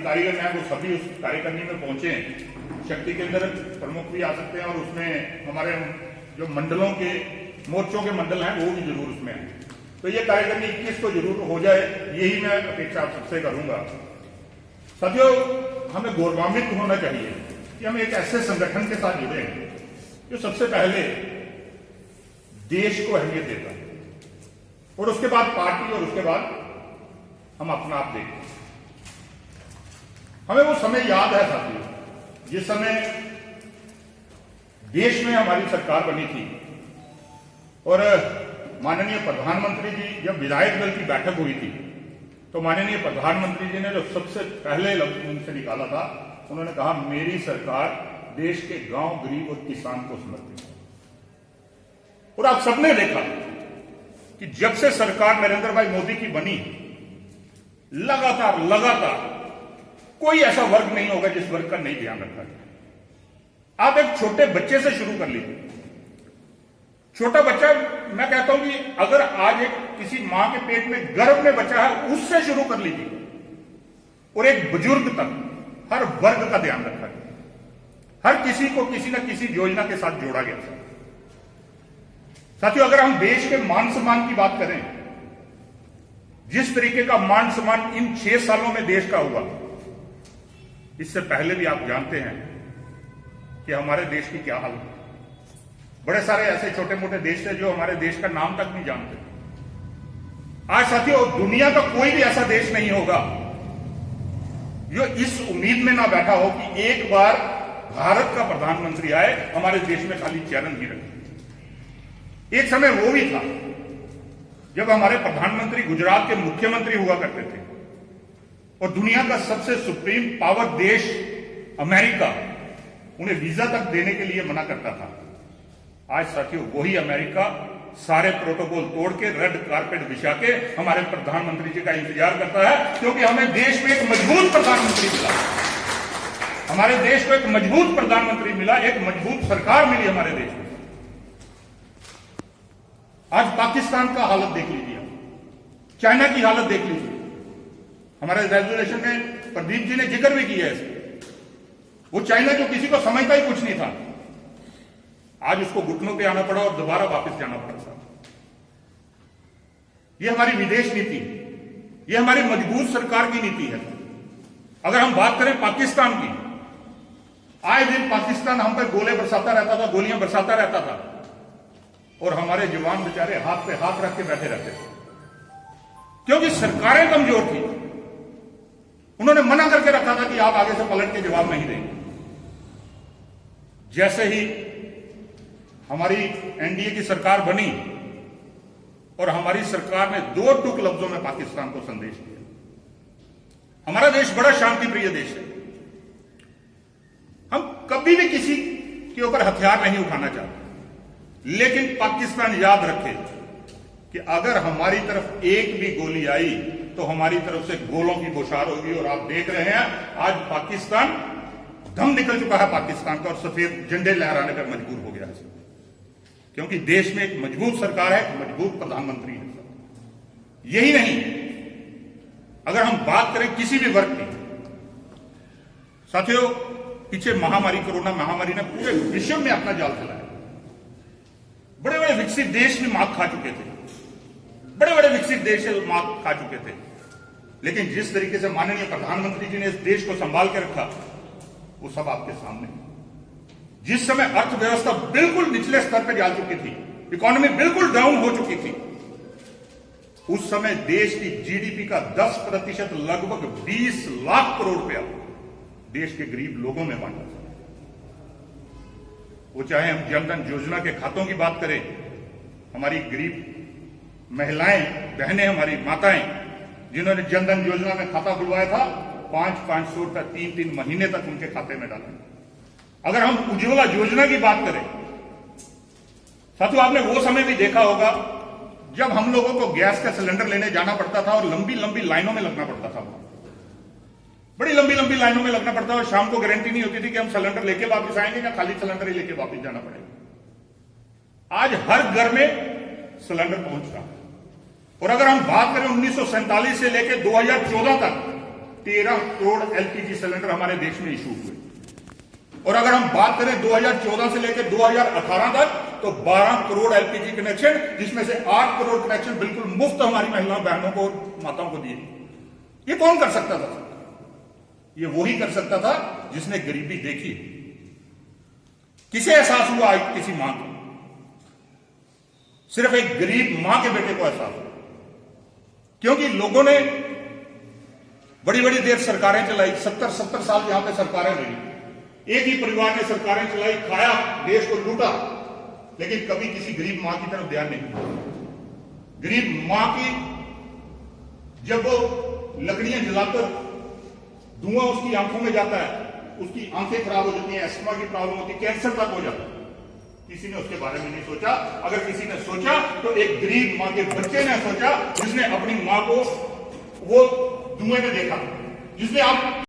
कारीगर हैं वो सभी उस कार्यकारिणी में पहुंचे हैं। शक्ति केंद्र प्रमुख भी आ सकते हैं और उसमें हमारे जो मंडलों के मोर्चों के मंडल हैं वो भी जरूर उसमें हैं। तो ये कार्यकारिणी 21 को जरूर हो जाए, यही मैं अपेक्षा आप सबसे करूंगा। साथियों, हमें गौरवान्वित होना चाहिए कि हम एक ऐसे संगठन के साथ जुड़े हैं जो सबसे पहले देश को अहमियत देता है और उसके बाद पार्टी और उसके बाद हम अपना आप देखते हैं। हमें वो समय याद है साथियों, जिस समय देश में हमारी सरकार बनी थी और माननीय प्रधानमंत्री जी, जब विधायक दल की बैठक हुई थी तो माननीय प्रधानमंत्री जी ने जो सबसे पहले लफ्ज उनसे निकाला था, उन्होंने कहा मेरी सरकार देश के गांव, गरीब और किसान को समर्पित है। और आप सबने देखा कि जब से सरकार नरेंद्र भाई मोदी की बनी, लगातार कोई ऐसा वर्ग नहीं होगा जिस वर्ग का नहीं ध्यान रखा जाए। आप एक छोटे बच्चे से शुरू कर लीजिए। छोटा बच्चा, मैं कहता हूं कि अगर आज एक किसी मां के पेट में गर्भ में बच्चा है, उससे शुरू कर लीजिए और एक बुजुर्ग तक हर वर्ग का ध्यान रखा गया। हर किसी को किसी न किसी योजना के साथ जोड़ा गया। साथियों, अगर हम देश के मान सम्मान की बात करें, जिस तरीके का मान सम्मान इन 6 सालों में देश का हुआ, इससे पहले भी आप जानते हैं कि हमारे देश की क्या हालत है। बड़े सारे ऐसे छोटे मोटे देश थे जो हमारे देश का नाम तक नहीं जानते। आज साथियों, दुनिया का कोई भी ऐसा देश नहीं होगा जो इस उम्मीद में ना बैठा हो कि एक बार भारत का प्रधानमंत्री आए, हमारे देश में खाली चरण ही रखे। एक समय वो भी था जब हमारे प्रधानमंत्री गुजरात के मुख्यमंत्री हुआ करते थे और दुनिया का सबसे सुप्रीम पावर देश अमेरिका उन्हें वीजा तक देने के लिए मना करता था। आज साथियों, वही अमेरिका सारे प्रोटोकॉल तोड़ के रेड कारपेट बिछा के हमारे प्रधानमंत्री जी का इंतजार करता है, क्योंकि हमें देश में एक मजबूत प्रधानमंत्री मिला। हमारे देश को एक मजबूत प्रधानमंत्री मिला, एक मजबूत सरकार मिली हमारे देश में। आज पाकिस्तान का हालत देख लीजिए, चाइना की हालत देख लीजिए। हमारे रेजोल्यूशन में प्रदीप जी ने जिक्र भी किया है। वो चाइना जो किसी को समझता ही कुछ नहीं था, आज उसको घुटनों पे आना पड़ा और दोबारा वापस जाना पड़ा। ये हमारी विदेश नीति, ये हमारी मजबूत सरकार की नीति है। अगर हम बात करें पाकिस्तान की, आए दिन पाकिस्तान हम पर गोले बरसाता रहता था, गोलियां बरसाता रहता था और हमारे जवान बेचारे हाथ पे हाथ रख के बैठे रहते थे, क्योंकि सरकारें कमजोर थी। उन्होंने मना करके रखा था कि आप आगे से पलट के जवाब नहीं देंगे। जैसे ही हमारी एनडीए की सरकार बनी और हमारी सरकार ने 2 टूक लफ्जों में पाकिस्तान को संदेश दिया। हमारा देश बड़ा शांति प्रिय देश है। हम कभी भी किसी के ऊपर हथियार नहीं उठाना चाहते, लेकिन पाकिस्तान याद रखे कि अगर हमारी तरफ एक भी गोली आई तो हमारी तरफ से गोलों की बौछार होगी। और आप देख रहे हैं आज पाकिस्तान, दम निकल चुका है पाकिस्तान का और सफेद झंडे लहराने पर मजबूर हो गया है, क्योंकि देश में एक मजबूत सरकार है, एक मजबूत प्रधानमंत्री है। यही नहीं, अगर हम बात करें किसी भी वर्ग की, साथियों, पीछे महामारी, कोरोना महामारी ने पूरे विश्व में अपना जाल फैलाया। बड़े बड़े विकसित देश भी मात खा चुके थे, बड़े बड़े विकसित देश मात खा चुके थे, लेकिन जिस तरीके से माननीय प्रधानमंत्री जी ने इस देश को संभाल के रखा, वो सब आपके सामने। जिस समय अर्थव्यवस्था बिल्कुल निचले स्तर पर जा चुकी थी, इकोनॉमी बिल्कुल डाउन हो चुकी थी, उस समय देश की जीडीपी का 10% लगभग 20 लाख करोड़ रुपया देश के गरीब लोगों में बांटा था। वो चाहे हम जनधन योजना के खातों की बात करें, हमारी गरीब महिलाएं, बहनें, हमारी माताएं जिन्होंने जनधन योजना में खाता खुलवाया था, 500 रुपया 3 महीने तक उनके खाते में डाला। अगर हम उज्ज्वला योजना की बात करें, साथियों, आपने वो समय भी देखा होगा जब हम लोगों को गैस का सिलेंडर लेने जाना पड़ता था और लंबी लंबी लाइनों में लगना पड़ता था। बड़ी लंबी लंबी लाइनों में लगना पड़ता था और शाम को गारंटी नहीं होती थी कि हम सिलेंडर लेके वापस आएंगे या खाली सिलेंडर ही लेके वापस जाना पड़ेगा। आज हर घर में सिलेंडर पहुंच रहा है। और अगर हम बात करें 1947 से लेकर 2014 तक 13 करोड़ एलपीजी सिलेंडर हमारे देश में इशू हुए। और अगर हम बात करें 2014 से लेकर 2018 तक, तो 12 करोड़ एलपीजी कनेक्शन, जिसमें से 8 करोड़ कनेक्शन बिल्कुल मुफ्त हमारी महिलाओं, बहनों को, माताओं को दिए। ये कौन कर सकता था? ये वही कर सकता था जिसने गरीबी देखी। किसे एहसास हुआ आज किसी मां को? सिर्फ एक गरीब मां के बेटे को एहसास हुआ, क्योंकि लोगों ने बड़ी बड़ी देर सरकारें चलाई, 70 साल यहां पे सरकारें रही, एक ही परिवार ने सरकारें चलाई, खाया, देश को लूटा, लेकिन कभी किसी गरीब मां की तरफ ध्यान नहीं दिया। गरीब मां की जब वो लकड़ियां जलाकर धुआं उसकी आंखों में जाता है, उसकी आंखें खराब हो जाती हैं, अस्थमा की प्रॉब्लम होती है, कैंसर तक हो जाता है। किसी ने उसके बारे में नहीं सोचा। अगर किसी ने सोचा तो एक गरीब मां के बच्चे ने सोचा, जिसने अपनी मां को वो धुएं में देखा, जिसने आप